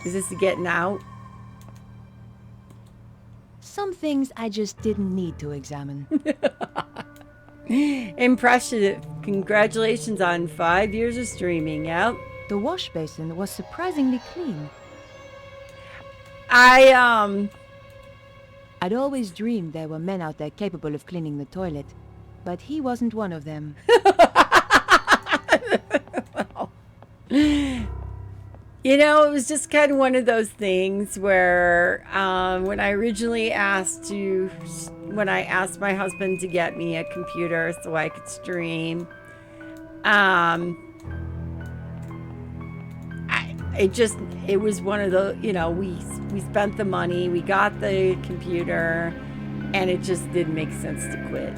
Is this the getting out? Some things I just didn't need to examine. Impressive. Congratulations on 5 years of streaming. Yep. The wash basin was surprisingly clean. I'd always dreamed there were men out there capable of cleaning the toilet, but he wasn't one of them. You know, it was just kind of one of those things where when I originally asked my husband to get me a computer so I could stream, it was one of the, you know, we spent the money, we got the computer, and it just didn't make sense to quit.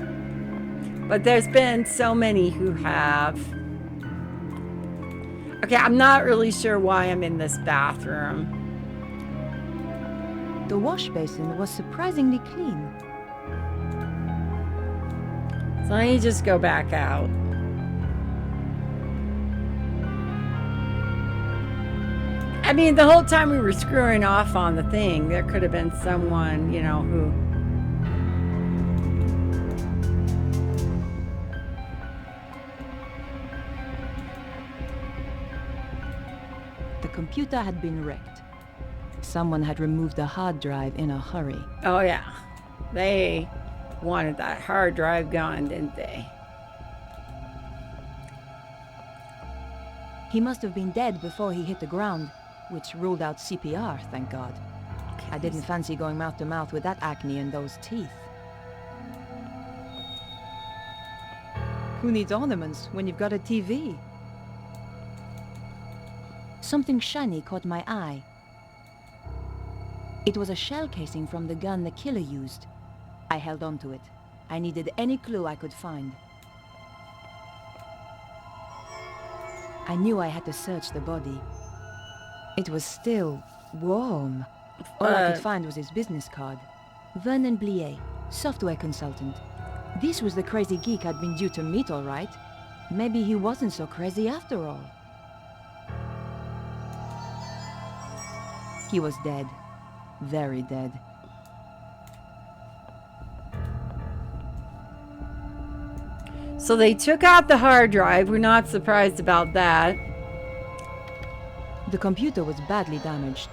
But there's been so many who have. Okay, I'm not really sure why I'm in this bathroom. The wash basin was surprisingly clean. So let me just go back out. I mean, the whole time we were screwing off on the thing, there could have been someone, you know, who... The computer had been wrecked. Someone had removed the hard drive in a hurry. Oh, yeah. They wanted that hard drive gone, didn't they? He must have been dead before he hit the ground, which ruled out CPR, thank God. Okay, I didn't fancy going mouth to mouth with that acne and those teeth. Who needs ornaments when you've got a TV? Something shiny caught my eye. It was a shell casing from the gun the killer used. I held on to it. I needed any clue I could find. I knew I had to search the body. It was still warm. All I could find was his business card. Vernon Blier, software consultant. This was the crazy geek I'd been due to meet, all right. Maybe he wasn't so crazy after all. He was dead. Very dead. So they took out the hard drive. We're not surprised about that. The computer was badly damaged.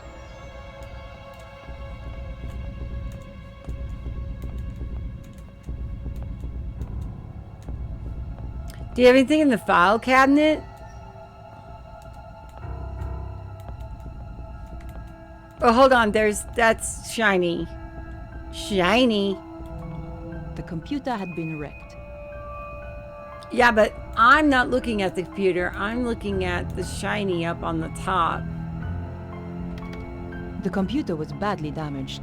Do you have anything in the file cabinet? Oh, hold on. That's shiny. Shiny. The computer had been wrecked. Yeah, but I'm not looking at the computer. I'm looking at the shiny up on the top. The computer was badly damaged.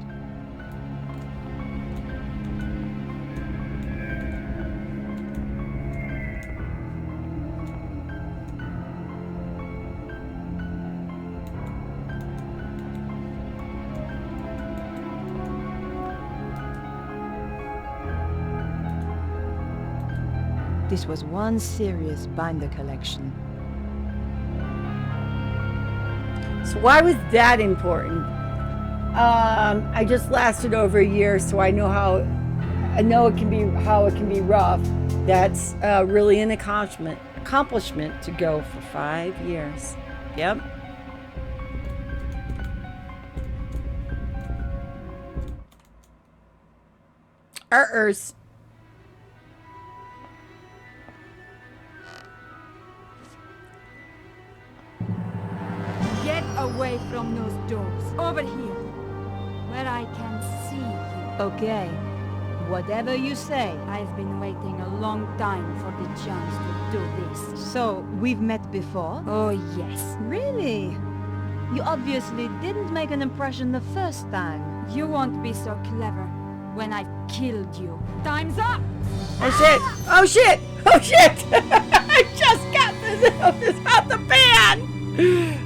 This was one serious binder collection. So why was that important? I just lasted over a year, so I know how it can be rough. That's really an accomplishment to go for 5 years. Yep. Ers. Get away from those doors. Over here, where I can see you. Okay, whatever you say. I've been waiting a long time for the chance to do this. So, we've met before? Oh, yes. Really? You obviously didn't make an impression the first time. You won't be so clever when I've killed you. Time's up! Oh, shit! Oh, shit! Oh, shit! I just got this out the pan!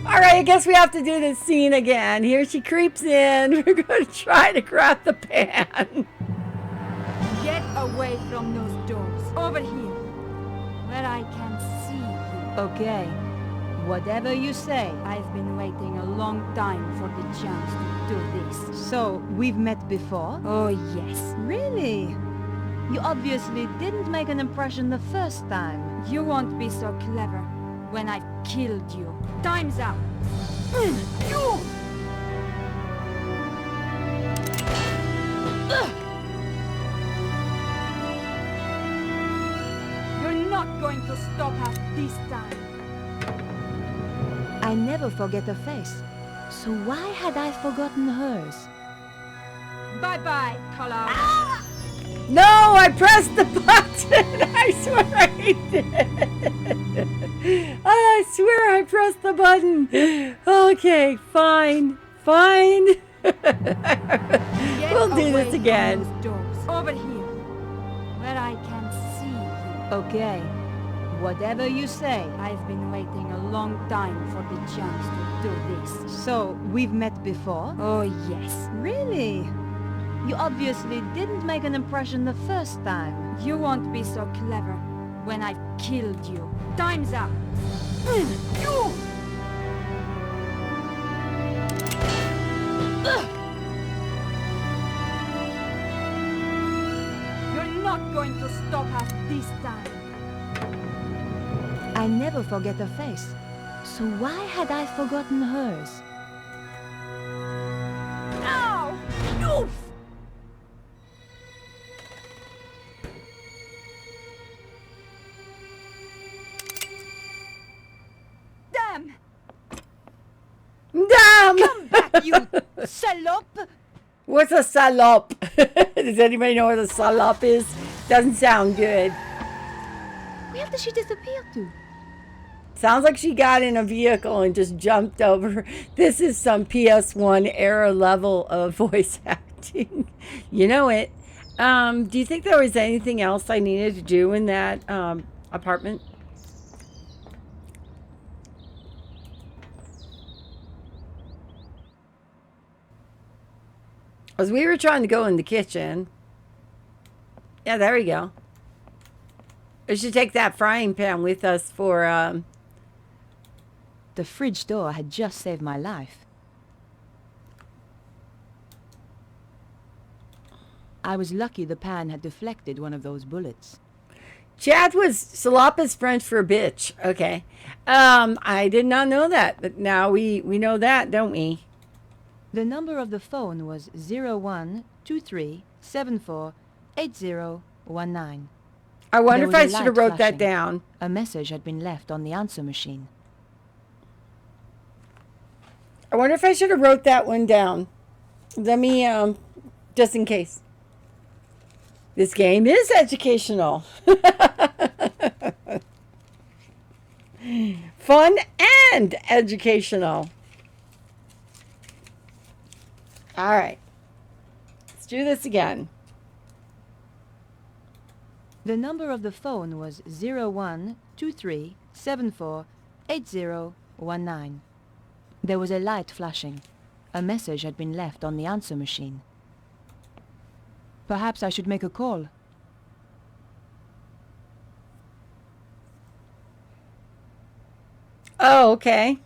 Alright, I guess we have to do this scene again. Here she creeps in. We're going to try to grab the pan. Get away from those doors. Over here, where I can see you. Okay, Whatever you say. I've been waiting a long time for the chance to do this. So, we've met before? Oh, yes. Really? You obviously didn't make an impression the first time. You won't be so clever when I've killed you. Time's up. You! You're not going to stop us this time. I never forget a face. So why had I forgotten hers? Bye-bye, color. No, I pressed the button. I swear I did. I swear I pressed the button. Okay, fine. Fine. Get We'll do away this from again. those doors. Over here, where I can see you. Okay. Whatever you say. I've been waiting a long time for the chance to do this. So, we've met before? Oh, yes. Really? You obviously didn't make an impression the first time. You won't be so clever when I've killed you. Time's up. You! You're not going to stop us this time. I never forget a face. So why had I forgotten hers? Ow! Oof! Damn! Damn! Back, you salope! What's a salop? Does anybody know what a salop is? Doesn't sound good. Where did she disappear to? Sounds like she got in a vehicle and just jumped over. This is some PS1 era level of voice acting. You know it. Do you think there was anything else I needed to do in that apartment? As we were trying to go in the kitchen. Yeah, there we go. We should take that frying pan with us for The fridge door had just saved my life. I was lucky the pan had deflected one of those bullets. Chad was Salapa's French for bitch. Okay. I did not know that, but now we know that, don't we? The number of the phone was 0123748019. I wonder if There I was a should have light wrote that flashing. down. A message had been left on the answer machine. I wonder if I should have wrote that one down. Let me, just in case. This game is educational. Fun and educational. All right. Let's do this again. The number of the phone was 0123748019. There was a light flashing. A message had been left on the answer machine. Perhaps I should make a call. Oh, okay.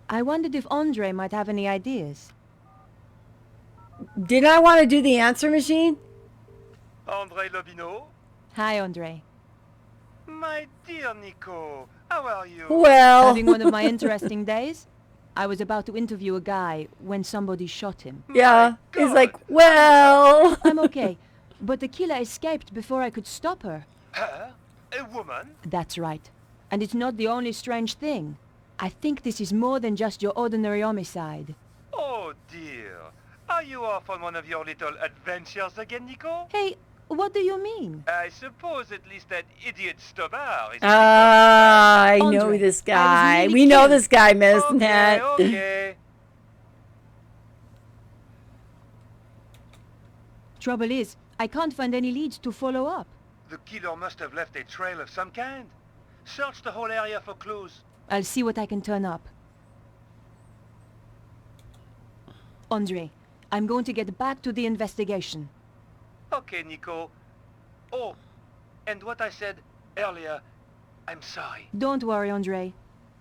I wondered if Andre might have any ideas. Did I want to do the answer machine? André Lobino? Hi, Andre. My dear Nico, how are you? Well, Having one of my interesting days? I was about to interview a guy when somebody shot him. yeah. My He's like, God. well. I'm okay, but the killer escaped before I could stop her. Her? A woman? That's right. And it's not the only strange thing. I think this is more than just your ordinary homicide. Oh dear. Are you off on one of your little adventures again, Nico? Hey, what do you mean? I suppose at least that idiot Stobar is... I know Andre, this I guy. was We nearly know killed. this guy, Miss okay, Nat. okay. Trouble is, I can't find any leads to follow up. The killer must have left a trail of some kind. Search the whole area for clues. I'll see what I can turn up. Andre, I'm going to get back to the investigation. Okay, Nico. Oh, and what I said earlier, I'm sorry. Don't worry, Andre.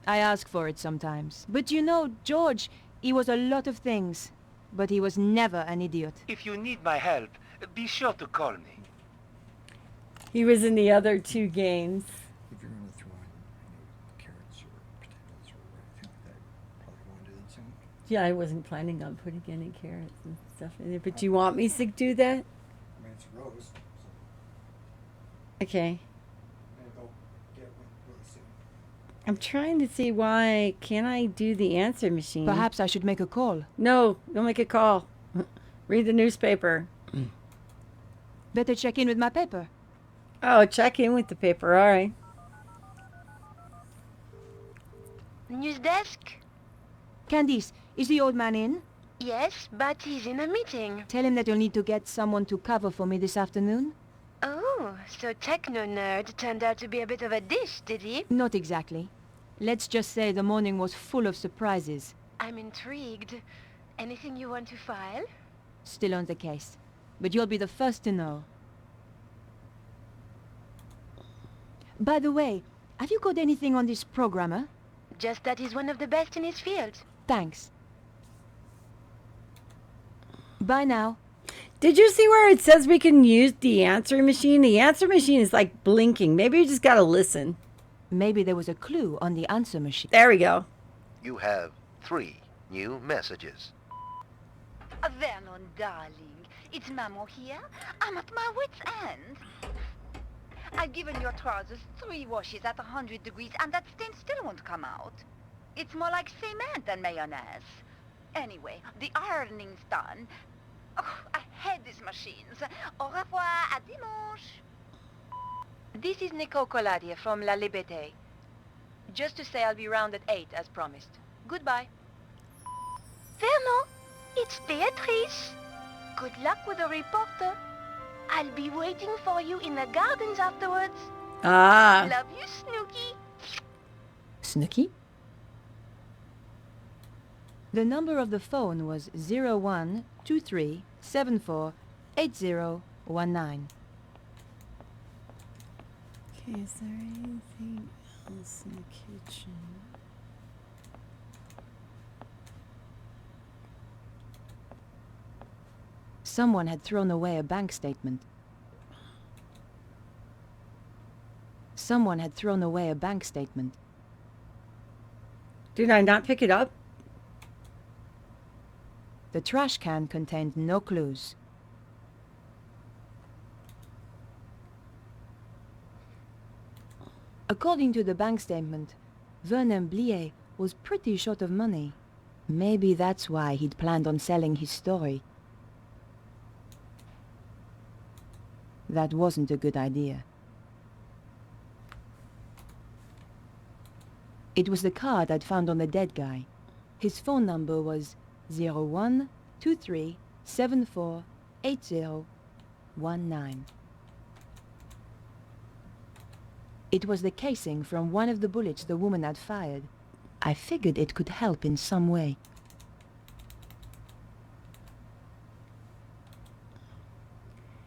I ask for it sometimes. But you know, George, he was a lot of things. But he was never an idiot. If you need my help, be sure to call me. He was in the other two games. If you're going to throw in carrots or potatoes or anything like that, probably want to do that soon. Yeah, I wasn't planning on putting any carrots and stuff in it, but you want me to do that? I mean, it's roast, so Okay. maybe they'll get really soon. I'm trying to see why can't I do the answer machine? Perhaps I should make a call. No, don't make a call. Read the newspaper. Better check in with my paper. Oh, check in with the paper. All right. News desk? Candice, is the old man in? Yes, but he's in a meeting. Tell him that you'll need to get someone to cover for me this afternoon. Oh, so Techno Nerd turned out to be a bit of a dish, did he? Not exactly. Let's just say the morning was full of surprises. I'm intrigued. Anything you want to file? Still on the case. But you'll be the first to know. By the way, have you got anything on this programmer? Just that he's one of the best in his field. Thanks. Bye now. Did you see where it says we can use the answer machine? The answer machine is like blinking. Maybe you just got to listen. Maybe there was a clue on the answer machine. There we go. You have 3 new messages. Vernon, darling, it's Maman here. I'm at my wit's end. I've given your trousers 3 washes at 100 degrees and that stain still won't come out. It's more like cement than mayonnaise. Anyway, the ironing's done. Oh, I hate these machines. Au revoir, à dimanche. This is Nico from La Liberté. Just to say I'll be round at 8 as promised. Goodbye. Vernon, it's Beatrice. Good luck with the reporter. I'll be waiting for you in the gardens afterwards. Ah. Love you, Snooky. Snooky? The number of the phone was 0123748019. Okay, is there anything else in the kitchen? Someone had thrown away a bank statement. Someone had thrown away a bank statement. Did I not pick it up? The trash can contained no clues. According to the bank statement, Vernon Blier was pretty short of money. Maybe that's why he'd planned on selling his story. That wasn't a good idea. It was the card I'd found on the dead guy. His phone number was 0123748019. It was the casing from one of the bullets the woman had fired. I figured it could help in some way.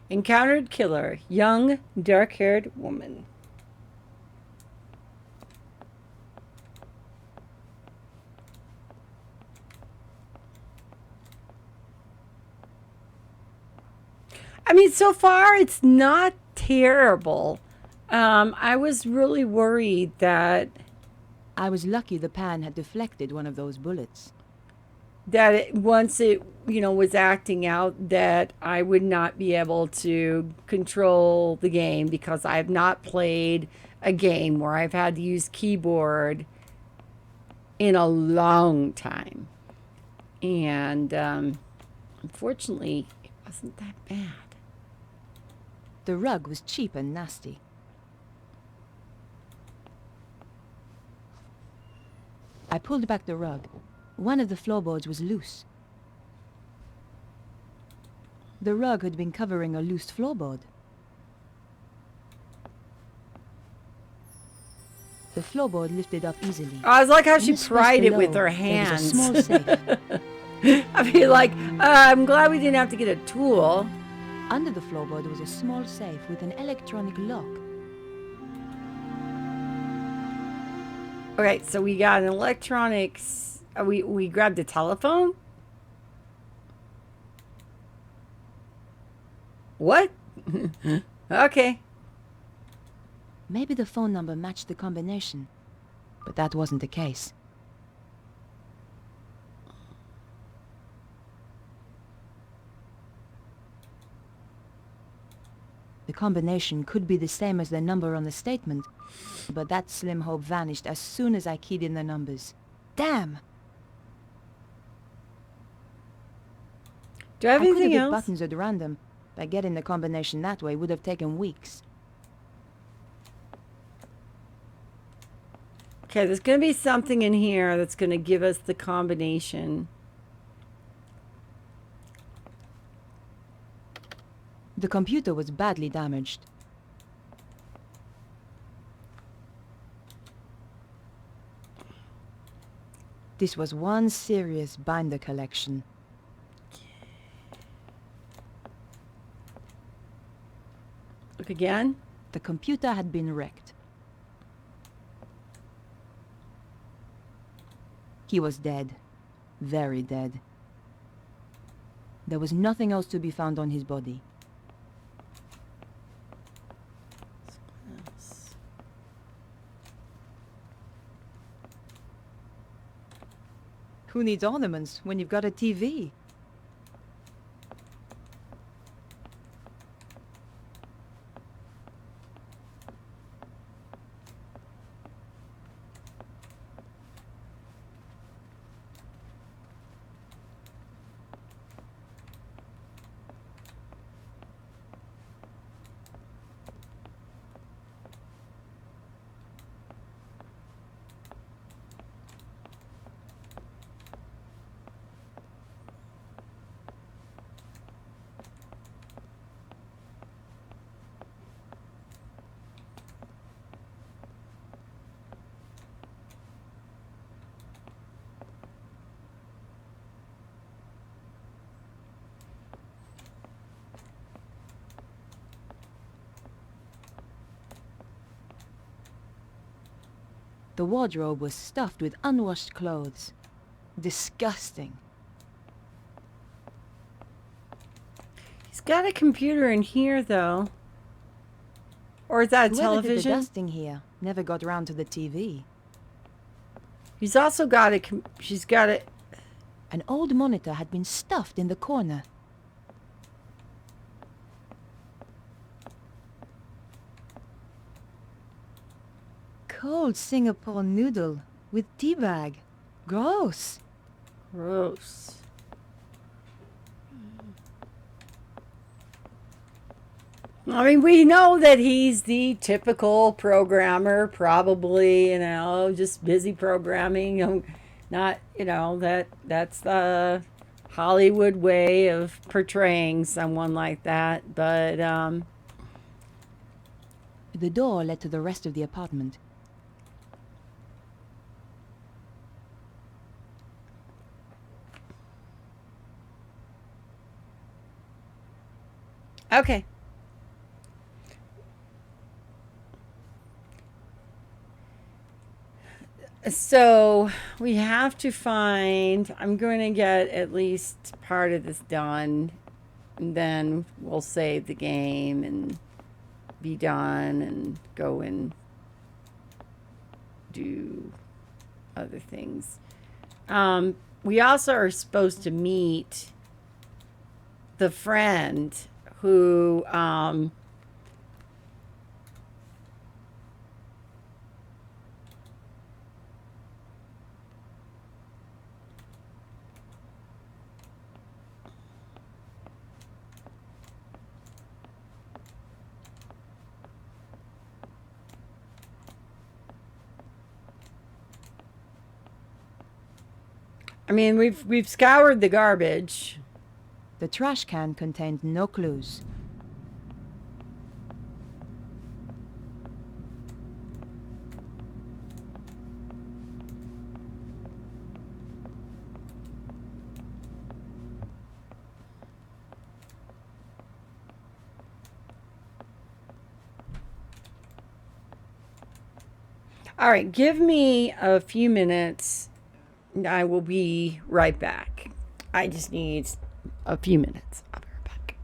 Encountered killer, young, dark-haired woman. I mean, so far it's not terrible. I was really worried that I was lucky the pan had deflected one of those bullets. once it, was acting out, that I would not be able to control the game, because I have not played a game where I've had to use keyboard in a long time. And unfortunately, it wasn't that bad. The rug was cheap and nasty. I pulled back the rug. One of the floorboards was loose. The rug had been covering a loose floorboard. The floorboard lifted up easily. I like how In she the space pried it with below, her there was a hands. small safe. I mean, like, I'm glad we didn't have to get a tool. Under the floorboard was a small safe with an electronic lock. Okay, so we got an electronics. We grabbed a telephone. What? Okay. Maybe the phone number matched the combination, but that wasn't the case. The combination could be the same as the number on the statement, but that slim hope vanished as soon as I keyed in the numbers. Damn! Do I have I could have anything hit else? buttons at random, but getting the combination that way would have taken weeks. Okay, there's going to be something in here that's going to give us the combination. The computer was badly damaged. This was one serious binder collection. Look again. The computer had been wrecked. He was dead. Very dead. There was nothing else to be found on his body. Who needs ornaments when you've got a TV? The wardrobe was stuffed with unwashed clothes. Disgusting. He's got a computer in here, though. Or is that a Whoever did the television? dusting here never got round to the TV. He's also got a. She's got a. An old monitor had been stuffed in the corner. Cold Singapore noodle with tea bag. Gross. Gross. I mean, we know that he's the typical programmer, probably, just busy programming. Not, that's the Hollywood way of portraying someone like that. But, The door led to the rest of the apartment. okay. So we have to find, I'm going to get at least part of this done, and then we'll save the game and be done and go and do other things. We also are supposed to meet the friend who, I mean, we've scoured the garbage. The trash can contained no clues. All right, give me a few minutes. I will be right back. I just need a few minutes. I'll be right back.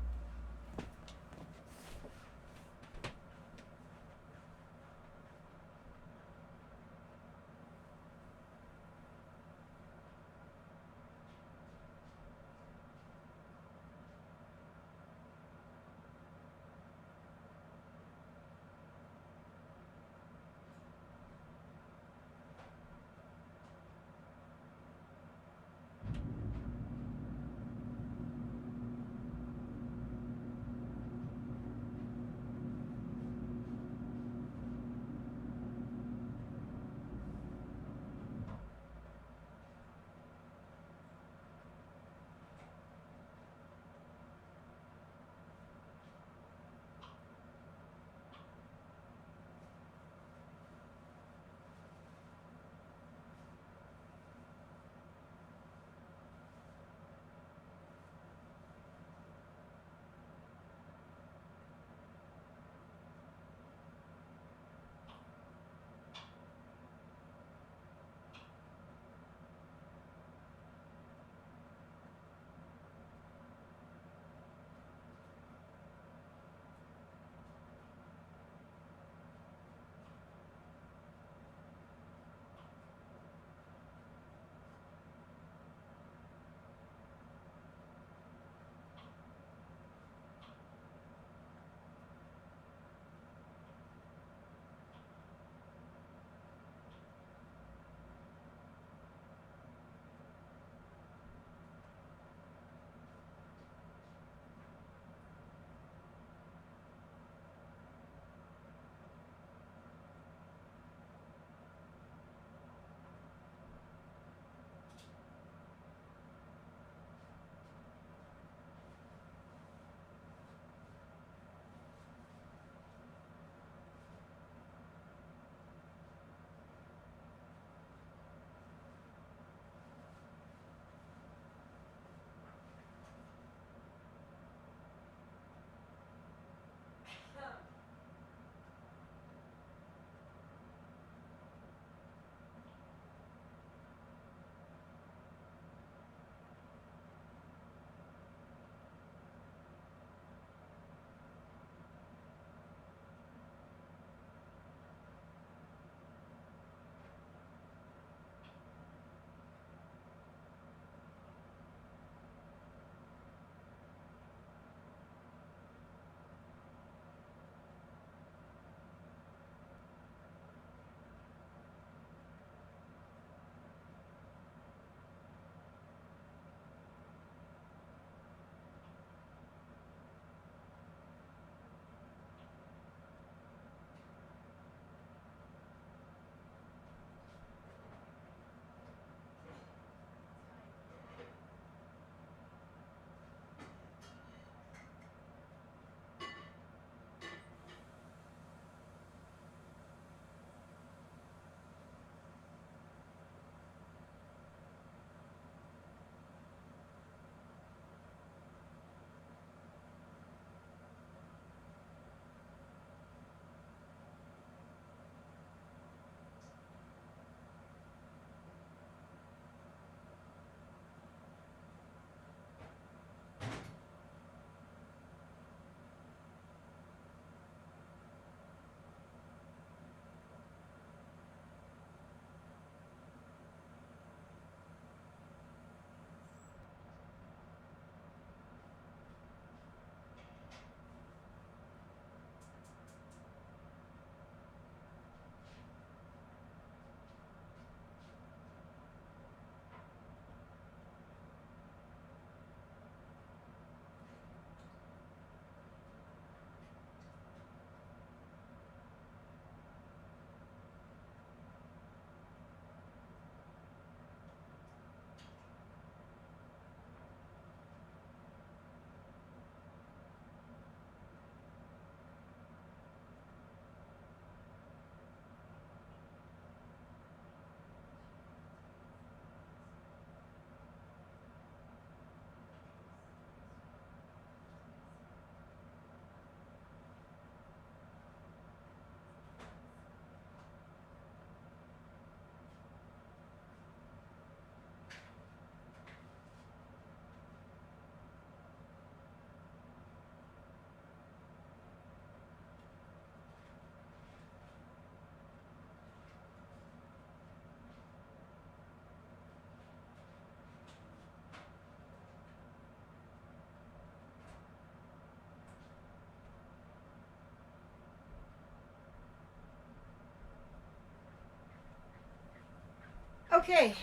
Okay.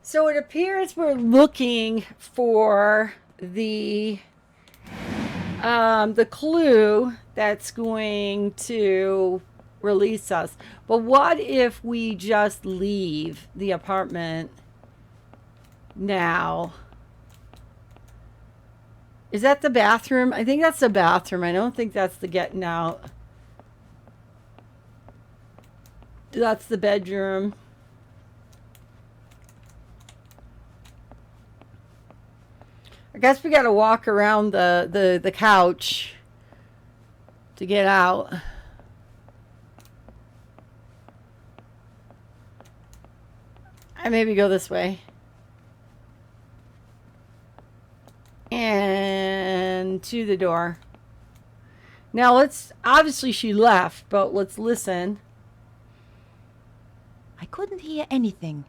So it appears we're looking for the clue that's going to release us. But what if we just leave the apartment now? Is that the bathroom? I think that's the bathroom. I don't think that's the getting out. That's the bedroom. I guess we got to walk around the couch to get out. I maybe go this way. And to the door. Now let's, obviously she left, but let's listen. I couldn't hear anything.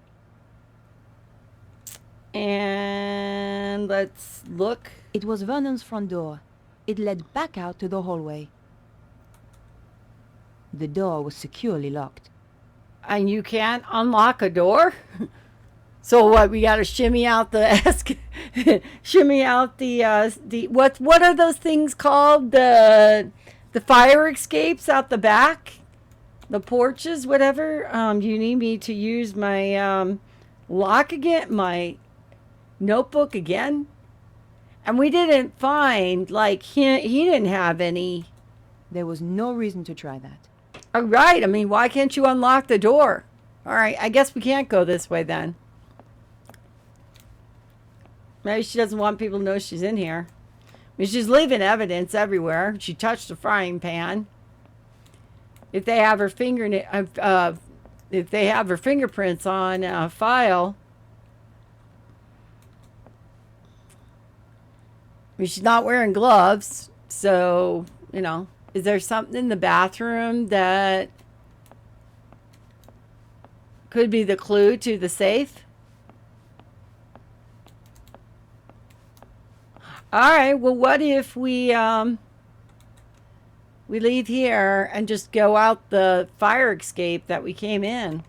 And let's look. It was Vernon's front door. It led back out to the hallway. The door was securely locked. And you can't unlock a door? So what, we got to shimmy out the shimmy out the what are those things called? The fire escapes out the back? The porches, whatever. You need me to use my lock again, my notebook again? And we didn't find, like, he didn't have any. There was no reason to try that. All right. I mean, why can't you unlock the door? All right. I guess we can't go this way then. Maybe she doesn't want people to know she's in here. I mean, she's leaving evidence everywhere. She touched the frying pan. If they have her if they have her fingerprints on a file. I mean, she's not wearing gloves, so, you know, is there something in the bathroom that could be the clue to the safe? All right, well, what if we leave here and just go out the fire escape that we came in?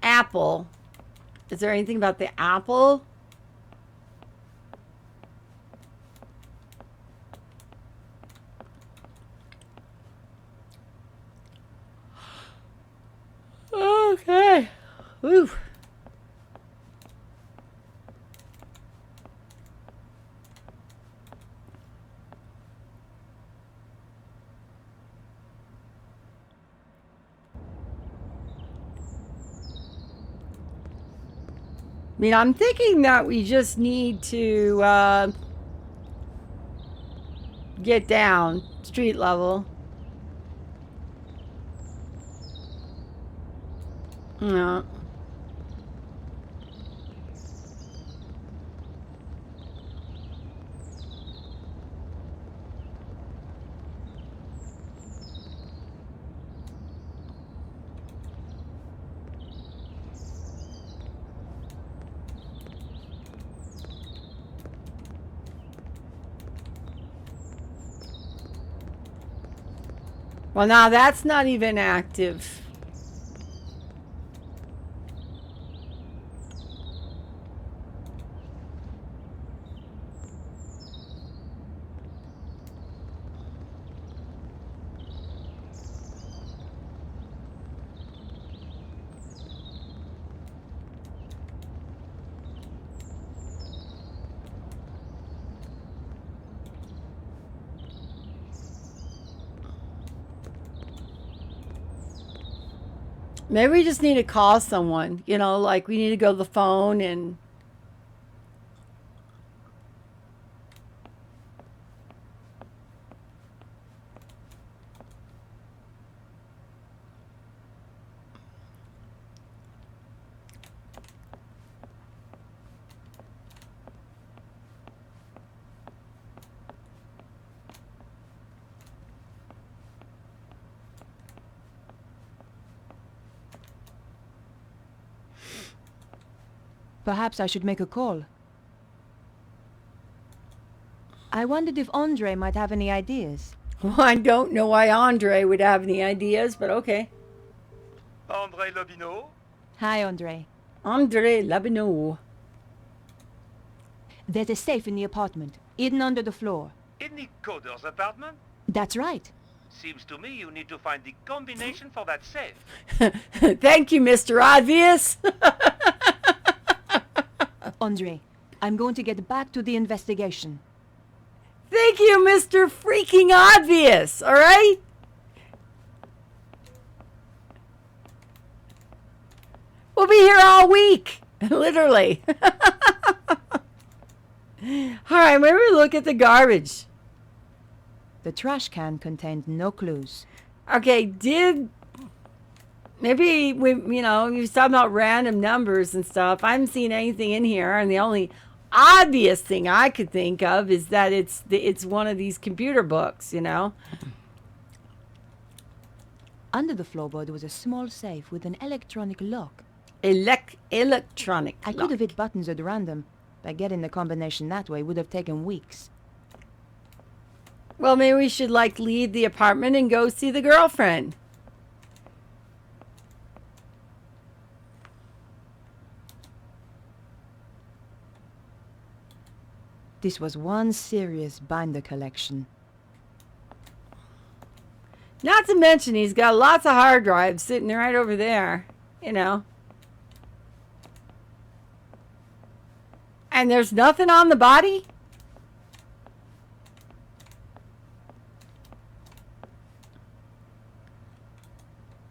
Apple. Is there anything about the apple? Okay. Woo. I mean, I'm thinking that we just need to get down street level. No. Well, now that's not even active. Maybe we just need to call someone, you know, like we need to go to the phone and... Perhaps I should make a call. I wondered if Andre might have any ideas. Well, I don't know why Andre would have any ideas, but okay. André Lobineau? Hi, Andre. Andre Labineau. There's a safe in the apartment, hidden under the floor. In the coder's apartment? That's right. Seems to me you need to find the combination for that safe. Thank you, Mr. Obvious. Andre, I'm going to get back to the investigation. Thank you, Mr. Freaking Obvious, all right? We'll be here all week, literally. All right, maybe we look at the garbage. The trash can contained no clues. Okay, maybe you talking about random numbers and stuff. I haven't seen anything in here, and the only obvious thing I could think of is that it's one of these computer books, Under the floorboard was a small safe with an electronic lock. Electronic. I could have hit buttons at random, but getting the combination that way would have taken weeks. Well, maybe we should leave the apartment and go see the girlfriend. This was one serious binder collection. Not to mention he's got lots of hard drives sitting right over there, And there's nothing on the body?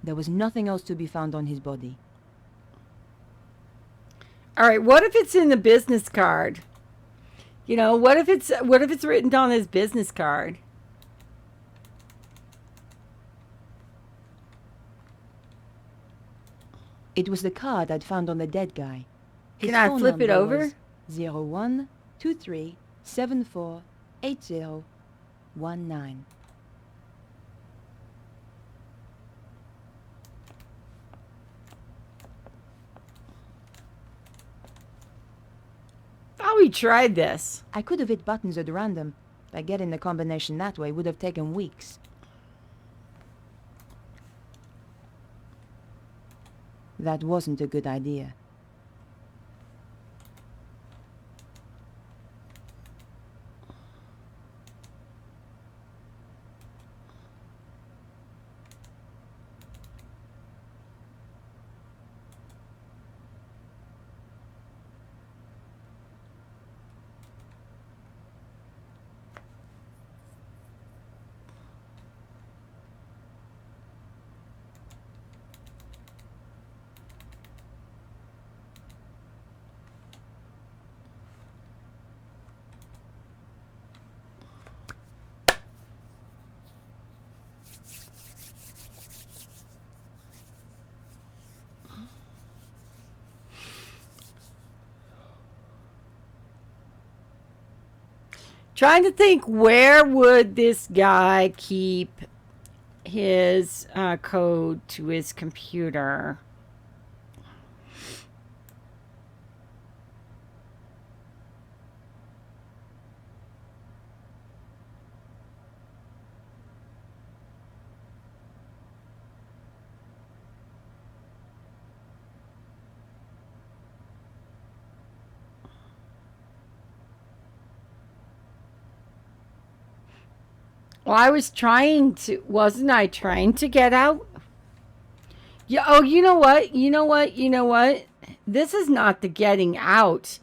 There was nothing else to be found on his body. All right, what if it's in the business card? What if it's written on his business card? It was the card I'd found on the dead guy. His Can I phone flip it number over? was 0123748019. Oh, we tried this. I could have hit buttons at random, but getting the combination that way would have taken weeks. That wasn't a good idea. Trying to think, where would this guy keep his code to his computer? Well, wasn't I trying to get out? Yeah, oh, you know what? This is not the getting out.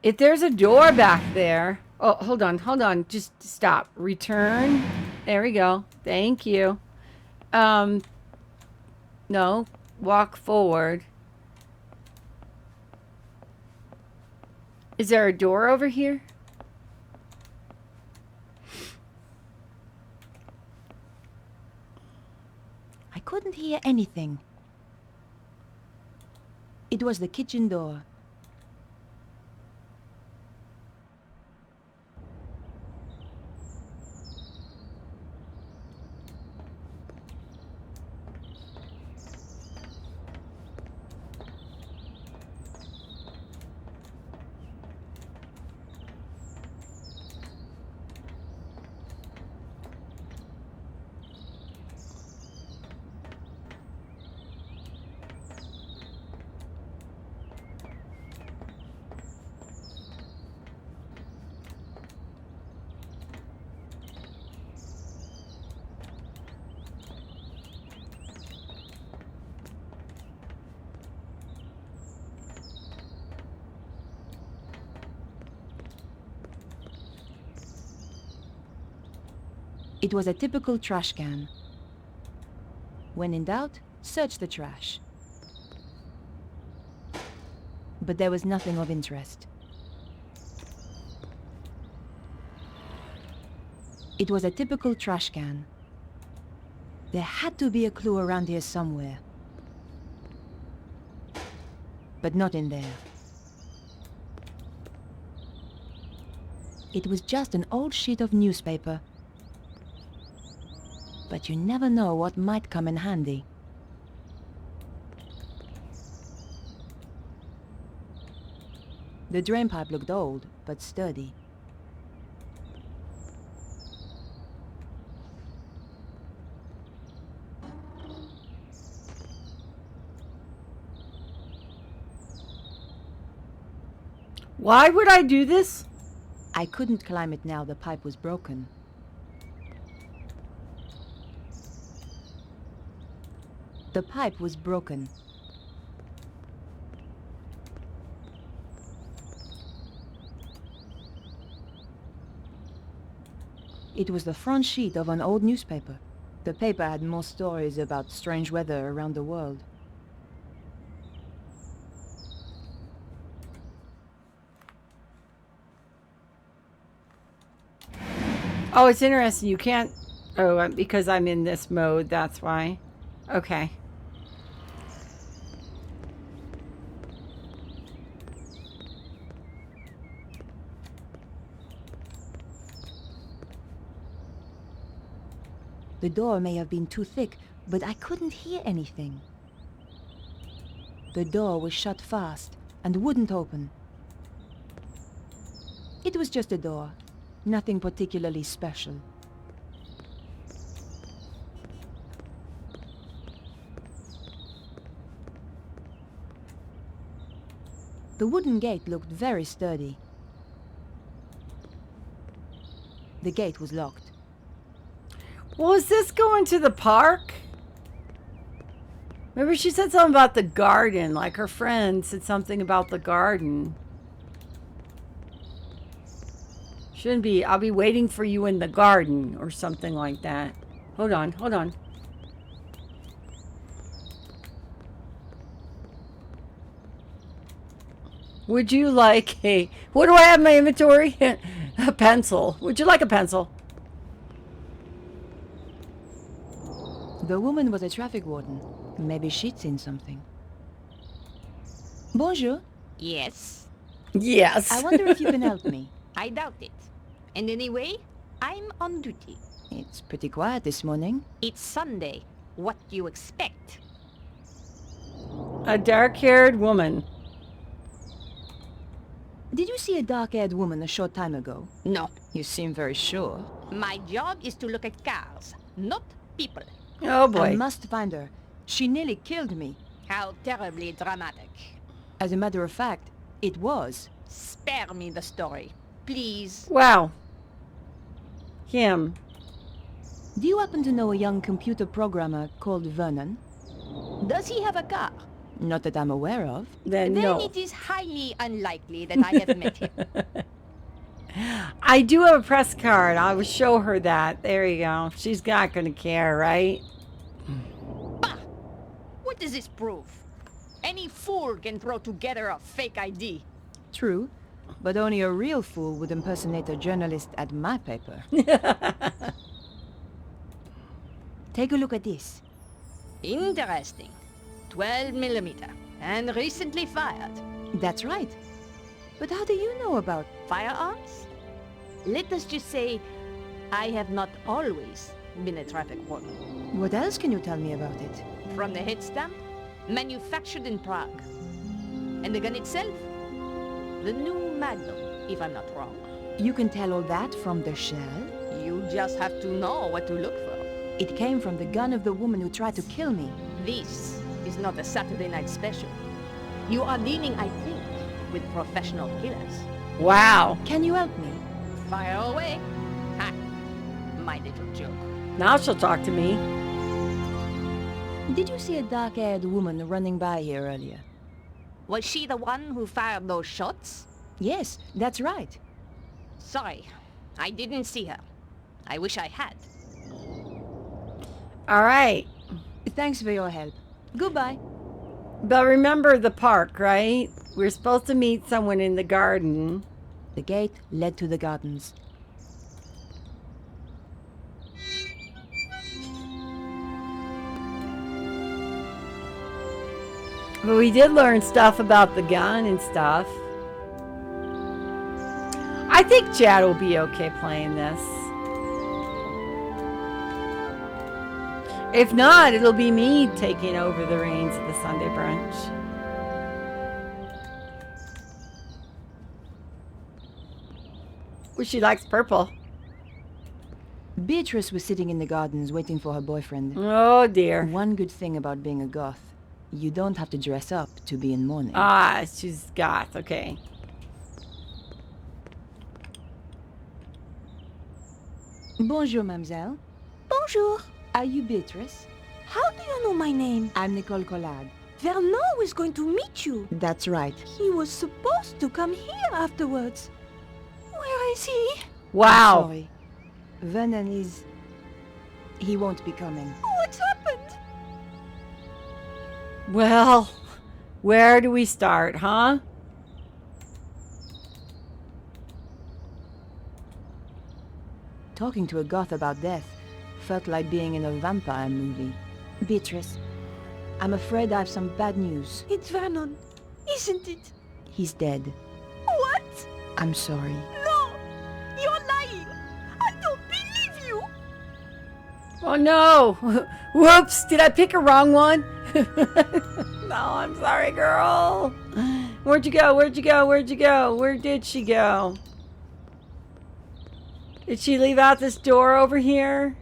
If there's a door back there. Oh, hold on. Just stop. Return. There we go. Thank you. No. Walk forward. Is there a door over here? I couldn't hear anything. It was the kitchen door. It was a typical trash can. When in doubt, search the trash. But there was nothing of interest. It was a typical trash can. There had to be a clue around here somewhere. But not in there. It was just an old sheet of newspaper. But you never know what might come in handy. The drain pipe looked old, but sturdy. Why would I do this? I couldn't climb it now, the pipe was broken. The pipe was broken. It was the front sheet of an old newspaper. The paper had more stories about strange weather around the world. Oh, it's interesting. You can't... Oh, because I'm in this mode, that's why. Okay. The door may have been too thick, but I couldn't hear anything. The door was shut fast and wouldn't open. It was just a door, nothing particularly special. The wooden gate looked very sturdy. The gate was locked. Well, is this going to the park? Remember she said something about the garden, like her friend said something about the garden. Shouldn't be, I'll be waiting for you in the garden or something like that. Hold on, hold on. Would you like a, what do I have in my inventory? A pencil. Would you like a pencil? The woman was a traffic warden. Maybe she'd seen something. Bonjour. Yes. Yes. I wonder if you can help me. I doubt it. And anyway, I'm on duty. It's pretty quiet this morning. It's Sunday. What do you expect? A dark-haired woman. Did you see a dark-haired woman a short time ago? No. You seem very sure. My job is to look at cars, not people. Oh boy. I must find her. She nearly killed me. How terribly dramatic. As a matter of fact, it was. Spare me the story, please. Wow. Him. Do you happen to know a young computer programmer called Vernon? Does he have a car? Not that I'm aware of. Then Then no. it is highly unlikely that I have met him. I do have a press card. I will show her that. There you go. She's not going to care, right? Bah! What does this prove? Any fool can throw together a fake ID. True, but only a real fool would impersonate a journalist at my paper. Take a look at this. Interesting. 12 millimeter, and recently fired. That's right. But how do you know about... Firearms? Let us just say, I have not always been a traffic warden. What else can you tell me about it? From the head stamp, manufactured in Prague. And the gun itself? The new Magnum, if I'm not wrong. You can tell all that from the shell? You just have to know what to look for. It came from the gun of the woman who tried to kill me. This is not a Saturday night special. You are dealing, I think, with professional killers. Wow. Can you help me? Fire away. Ha! My little joke. Now she'll talk to me. Did you see a dark-haired woman running by here earlier? Was she the one who fired those shots? Yes, that's right. Sorry, I didn't see her. I wish I had. All right. Thanks for your help. Goodbye. But remember the park, right? We're supposed to meet someone in the garden. The gate led to the gardens. But we did learn stuff about the gun and stuff. I think Chad will be okay playing this. If not, it'll be me taking over the reins of the Sunday brunch. Well, she likes purple. Beatrice was sitting in the gardens waiting for her boyfriend. Oh dear. One good thing about being a goth, you don't have to dress up to be in mourning. Ah, she's goth, okay. Bonjour, mademoiselle. Bonjour. Are you Beatrice? How do you know my name? I'm Nicole Collard. Vernon is going to meet you. That's right. He was supposed to come here afterwards. Where is he? Wow. I'm sorry. Vernon is... He won't be coming. What's happened? Well, where do we start, huh? Talking to a goth about death felt like being in a vampire movie. Beatrice, I'm afraid I have some bad news. It's Vernon, isn't it? He's dead. What? I'm sorry. No! You're lying! I don't believe you! Oh no! Whoops! Did I pick a wrong one? No, I'm sorry, girl. Where'd you go? Where'd you go? Where'd you go? Where did she go? Did she leave out this door over here?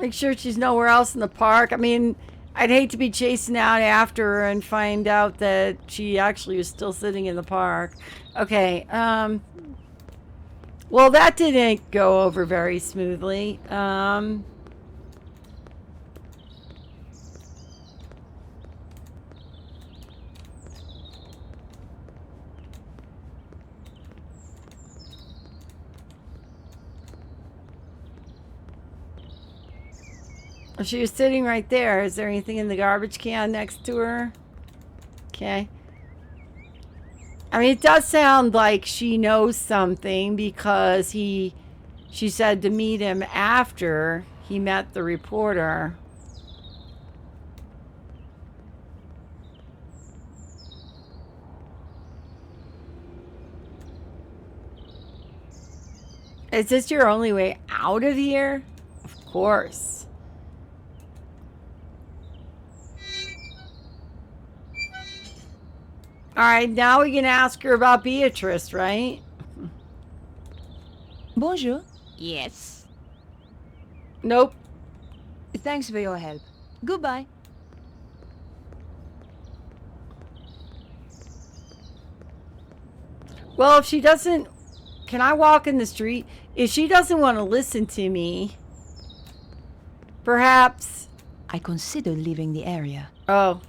Make sure she's nowhere else in the park. I mean, I'd hate to be chasing out after her and find out that she actually was still sitting in the park. Okay, well, that didn't go over very smoothly. She was sitting right there. Is there anything in the garbage can next to her? Okay. I mean, it does sound like she knows something because she said to meet him after he met the reporter. Is this your only way out of here? Of course. All right, now we can ask her about Beatrice, right? Bonjour. Yes. Nope. Thanks for your help. Goodbye. Well, if she doesn't... Can I walk in the street? If she doesn't want to listen to me, perhaps... I considered leaving the area. Oh.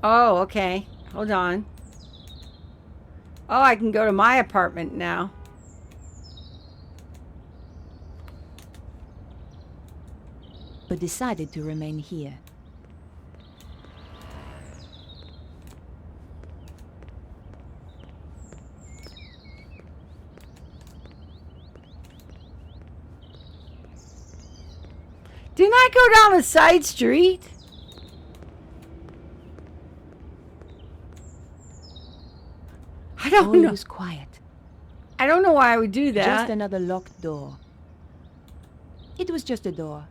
Oh, okay. Hold on. Oh, I can go to my apartment now. But decided to remain here. Didn't I go down a side street? I don't All know. was quiet. I don't know why I would do that. Just another locked door. It was just a door.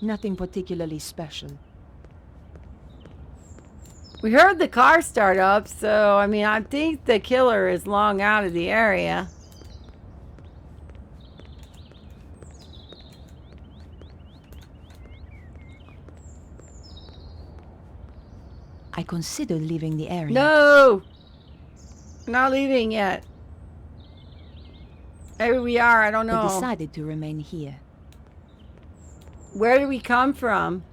Nothing particularly special. We heard the car start up, so I mean, I think the killer is long out of the area. I considered leaving the area. No! Not leaving yet. Maybe we are, I don't know. But decided to remain here. Where did we come from?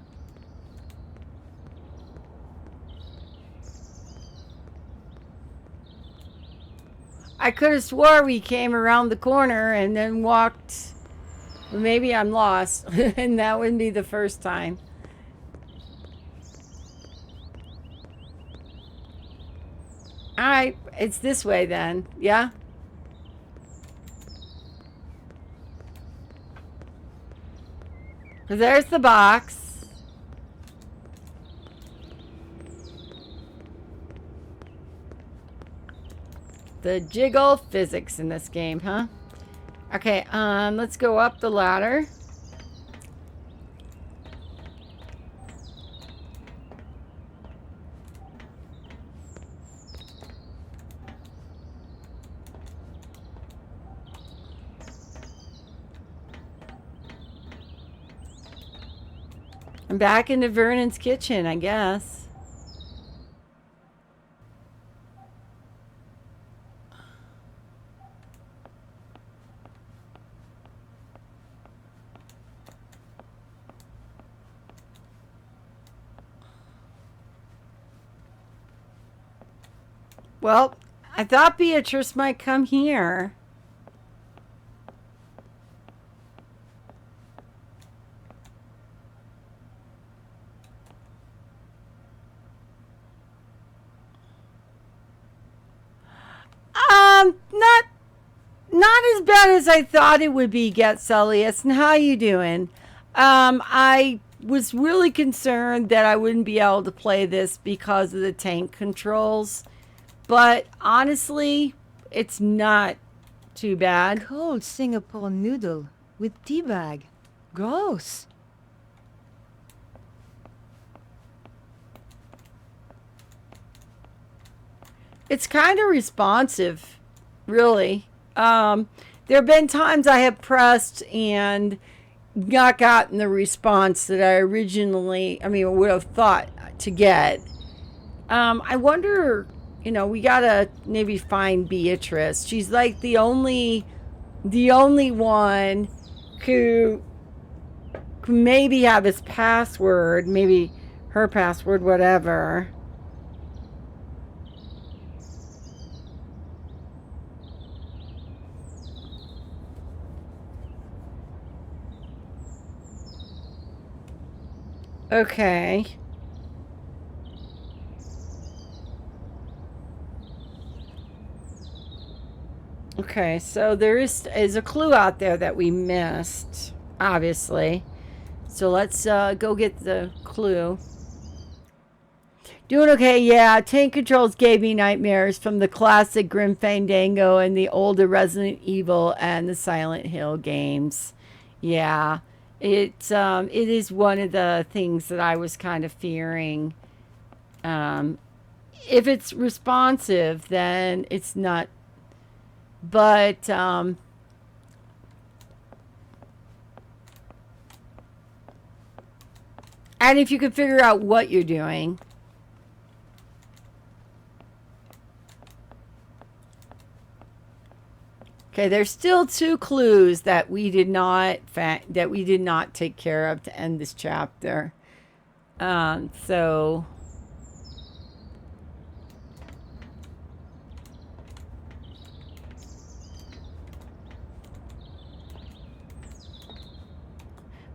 I could have swore we came around the corner and then walked Well, maybe I'm lost, and that wouldn't be the first time. Alright, it's this way then, yeah? So there's the box. The jiggle physics in this game, huh? Okay, let's go up the ladder. I'm back into Vernon's kitchen, I guess. Well, I thought Beatrice might come here. Not as bad as I thought it would be, Getzellius. And how you doing? I was really concerned that I wouldn't be able to play this because of the tank controls. But honestly, it's not too bad. Cold Singapore noodle with tea bag. Gross. It's kind of responsive, really. There have been times I have pressed and not gotten the response that I originally, would have thought to get. I wonder, we gotta maybe find Beatrice. She's like the only one who maybe have his password, maybe her password, whatever. Okay. Okay, so there is a clue out there that we missed, obviously. So let's go get the clue. Doing okay, yeah. Tank controls gave me nightmares from the classic Grim Fandango and the older Resident Evil and the Silent Hill games. Yeah. It is one of the things that I was kind of fearing. If it's responsive, then it's not. But and if you can figure out what you're doing. Okay, there's still 2 clues that we did not take care of to end this chapter. So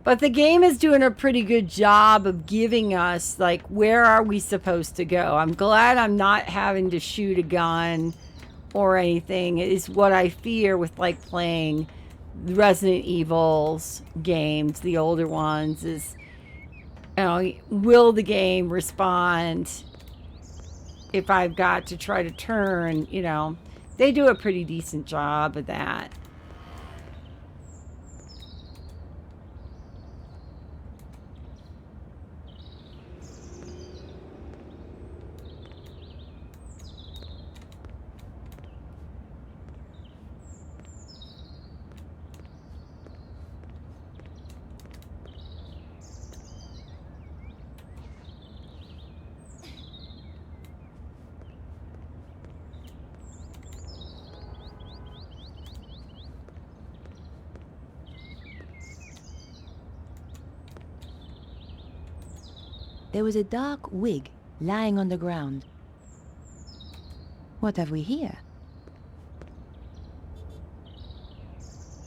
but the game is doing a pretty good job of giving us, like, where are we supposed to go? I'm glad I'm not having to shoot a gun or anything. It is what I fear with, like, playing Resident Evil's games, the older ones, is, will the game respond if I've got to try to turn, They do a pretty decent job of that. There was a dark wig lying on the ground. What have we here?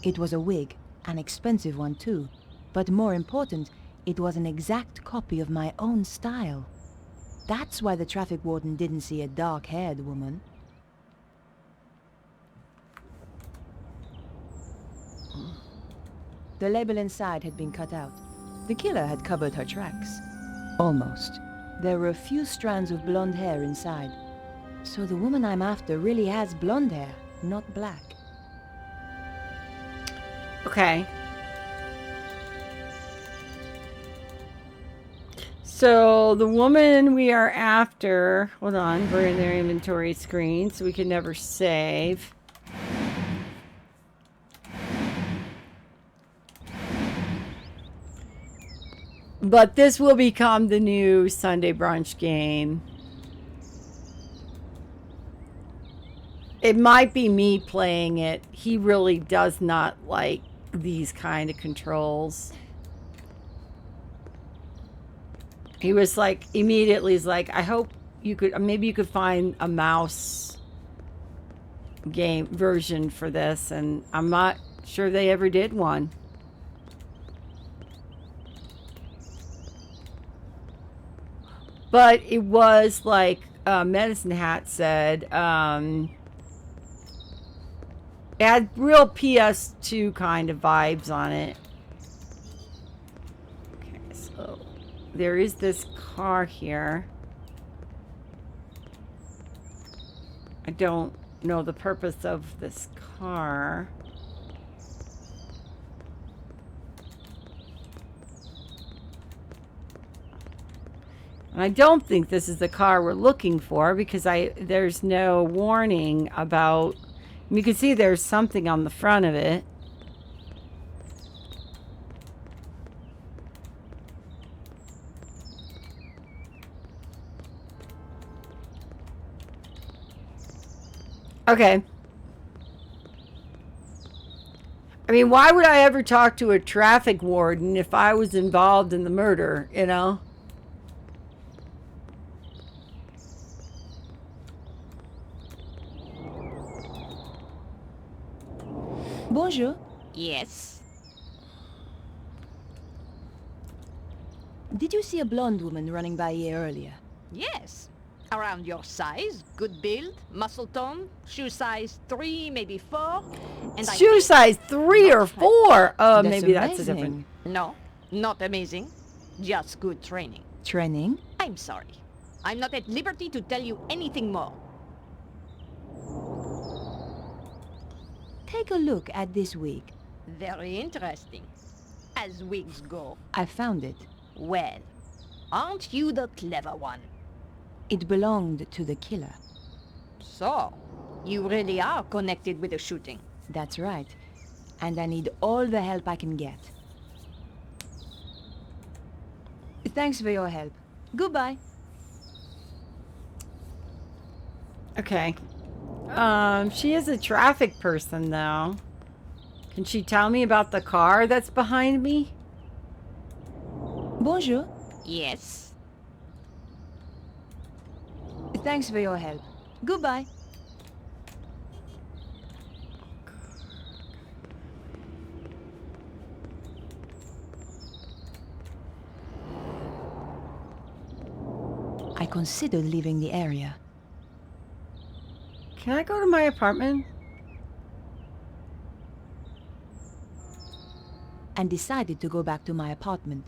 It was a wig An expensive one too. But more important, it was an exact copy of my own style. That's why the traffic warden didn't see a dark-haired woman. The label inside had been cut out. The killer had covered her tracks. Almost. There were a few strands of blonde hair inside. So the woman I'm after really has blonde hair, not black. Okay. So the woman we are after, hold on, we're in their inventory screen, so we can never save. But this will become the new Sunday brunch game. It might be me playing it. He really does not like these kind of controls. He was like, immediately is like, I hope you could, maybe you could find a mouse game version for this. And I'm not sure they ever did one. But it was like Medicine Hat said, it had real PS2 kind of vibes on it. Okay, so there is this car here. I don't know the purpose of this car. And I don't think this is the car we're looking for because there's no warning about... You can see there's something on the front of it. Okay. I mean, why would I ever talk to a traffic warden if I was involved in the murder, you know? Bonjour. Yes. Did you see a blonde woman running by here earlier? Yes. Around your size, good build, muscle tone, shoe size 3, maybe 4. And Shoe size 3 or 4? That's Maybe that's a amazing. different... No, not amazing. Just good training. Training? I'm sorry. I'm not at liberty to tell you anything more. Take a look at this wig. Very interesting. As wigs go. I found it. Well, aren't you the clever one? It belonged to the killer. So, you really are connected with the shooting. That's right. And I need all the help I can get. Thanks for your help. Goodbye. Okay. She is a traffic person, though. Can she tell me about the car that's behind me? Bonjour. Yes. Thanks for your help. Goodbye. I considered leaving the area. Can I go to my apartment? And decided to go back to my apartment.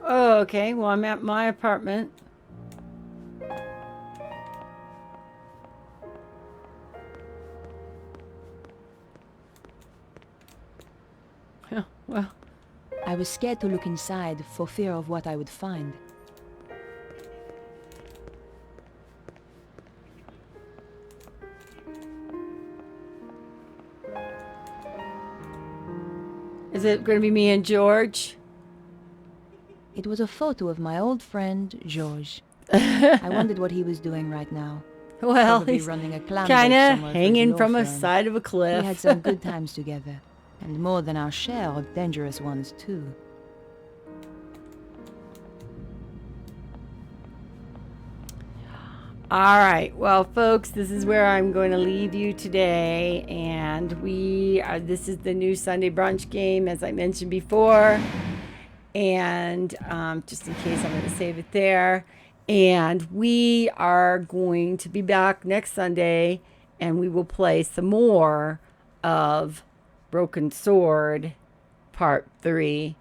Oh, okay. Well, I'm at my apartment. Well, I was scared to look inside for fear of what I would find. is it going to be me and George? It was a photo of my old friend, George. I wondered what he was doing right now. Well, Probably he's running a clown kind bake of somewhere for his hanging law from a firm. side of a cliff. We had some good times together, and more than our share of dangerous ones, too. All right, well, folks, this is where I'm going to leave you today, and this is the new Sunday brunch game, as I mentioned before, and just in case, I'm going to save it there, and we are going to be back next Sunday, and we will play some more of Broken Sword Part 3.